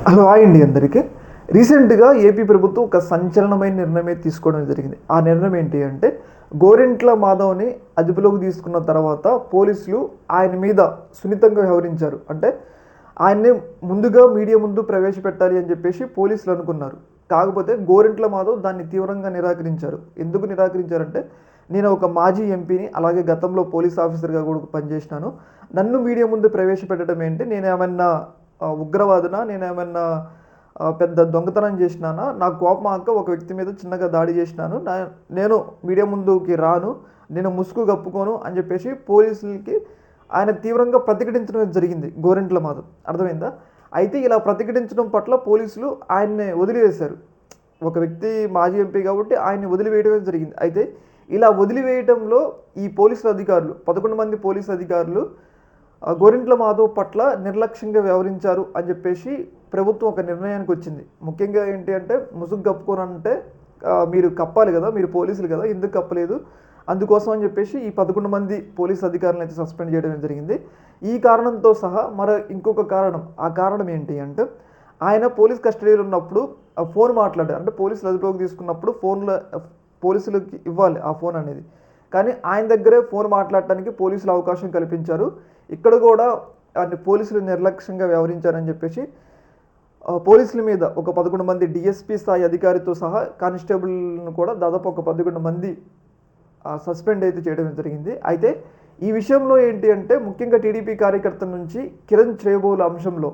Hello hi అండి అందరికీ. రీసెంట్గా ఏపీ ప్రభుత్వం ఒక సంచలనమైన నిర్ణయం తీసుకోవడం జరిగింది. ఆ నిర్ణయం ఏంటి అంటే, గోరింట్ల మాధవ్ని అదుపులోకి తీసుకున్న తర్వాత పోలీసులు ఆయన మీద సున్నితంగా వ్యవహరించారు. అంటే ఆయన్ని ముందుగా మీడియా ముందు ప్రవేశపెట్టాలి అని చెప్పేసి పోలీసులు అనుకున్నారు. కాకపోతే గోరింట్ల మాధవ్ దాన్ని తీవ్రంగా నిరాకరించారు. ఎందుకు నిరాకరించారంటే, నేను ఒక మాజీ ఎంపీని, అలాగే గతంలో పోలీస్ ఆఫీసర్గా కూడా పనిచేసినాను. నన్ను మీడియా ముందు ప్రవేశపెట్టడం ఏంటి, నేనేమన్నా ఉగ్రవాదునా, నేనేమన్నా పెద్ద దొంగతనం చేసినానా, నాకు కోపం ఆక ఒక వ్యక్తి మీద చిన్నగా దాడి చేసినాను, నేను మీడియా ముందుకి రాను, నేను ముసుగు కప్పుకోను అని చెప్పేసి పోలీసులకి ఆయన తీవ్రంగా ప్రతిఘటించడం జరిగింది గోరింట్ల మాధవ్. అర్థమైందా? అయితే ఇలా ప్రతిఘటించడం పట్ల పోలీసులు ఆయన్ని వదిలివేశారు. ఒక వ్యక్తి మాజీ ఎంపీ కాబట్టి ఆయన్ని వదిలివేయడమే జరిగింది. అయితే ఇలా వదిలివేయడంలో ఈ పోలీసుల అధికారులు 11 మంది పోలీసు అధికారులు గోరింట్ల మాధవ్ పట్ల నిర్లక్ష్యంగా వ్యవహరించారు అని చెప్పేసి ప్రభుత్వం ఒక నిర్ణయానికి వచ్చింది. ముఖ్యంగా ఏంటి అంటే, ముసుగు కప్పుకోనంటే మీరు కప్పాలి కదా, మీరు పోలీసులు కదా, ఎందుకు కప్పలేదు, అందుకోసం అని చెప్పేసి ఈ 11 మంది పోలీస్ అధికారులను అయితే సస్పెండ్ చేయడం జరిగింది. ఈ కారణంతో సహా ఇంకొక కారణం, ఆ కారణం ఏంటి అంటే, ఆయన పోలీస్ కస్టడీలో ఉన్నప్పుడు ఫోన్ మాట్లాడారు. అంటే పోలీసులు అదుపులోకి తీసుకున్నప్పుడు ఫోన్లో పోలీసులకి ఇవ్వాలి ఆ ఫోన్ అనేది. కానీ ఆయన దగ్గరే ఫోన్ మాట్లాడటానికి పోలీసులు అవకాశం కల్పించారు. ఇక్కడ కూడా పోలీసులు నిర్లక్ష్యంగా వ్యవహరించారని చెప్పేసి పోలీసుల మీద ఒక 11 మంది డిఎస్పీ స్థాయి అధికారితో సహా కానిస్టేబుల్ను కూడా దాదాపు ఒక 11 మంది సస్పెండ్ అయితే చేయడం జరిగింది. అయితే ఈ విషయంలో ఏంటి అంటే, ముఖ్యంగా టీడీపీ కార్యకర్త నుంచి కిరణ్ శ్రేయబోలు అంశంలో,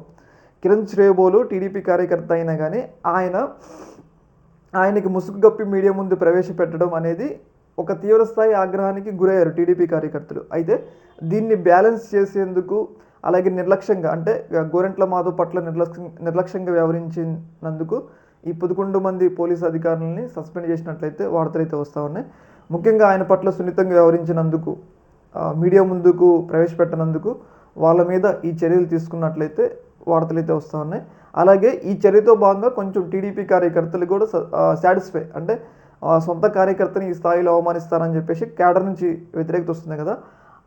కిరణ్ శ్రేయబోలు టీడీపీ కార్యకర్త అయినా కానీ ఆయనకి ముసుగు కప్పి మీడియా ముందు ప్రవేశపెట్టడం అనేది ఒక తీవ్రస్థాయి ఆగ్రహానికి గురయ్యారు టీడీపీ కార్యకర్తలు. అయితే దీన్ని బ్యాలెన్స్ చేసేందుకు, అలాగే నిర్లక్ష్యంగా అంటే గోరింట్ల మాధవ్ పట్ల నిర్లక్ష్యంగా వ్యవహరించినందుకు ఈ 11 మంది పోలీసు అధికారులని సస్పెండ్ చేసినట్లయితే వార్తలు అయితే వస్తూ ఉన్నాయి. ముఖ్యంగా ఆయన పట్ల సున్నితంగా వ్యవహరించినందుకు, మీడియా ముందుకు ప్రవేశపెట్టనందుకు వాళ్ళ మీద ఈ చర్యలు తీసుకున్నట్లయితే వార్తలు అయితే వస్తూ ఉన్నాయి. అలాగే ఈ చర్యతో భాగంగా కొంచెం టీడీపీ కార్యకర్తలు కూడా సాటిస్ఫై, అంటే సొంత కార్యకర్తని ఈ స్థాయిలో అవమానిస్తారని చెప్పేసి క్యాడర్ నుంచి వ్యతిరేకత వస్తుంది కదా,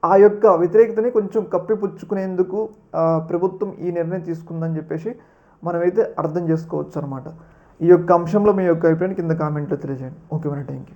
ఆ యొక్క వ్యతిరేకతని కొంచెం కప్పిపుచ్చుకునేందుకు ప్రభుత్వం ఈ నిర్ణయం తీసుకుందని చెప్పేసి మనమైతే అర్థం చేసుకోవచ్చు అనమాట. ఈ యొక్క అంశంలో మీ యొక్క అభిప్రాయాన్ని కింద కామెంట్లో తెలియజేయండి. Okay, thank you.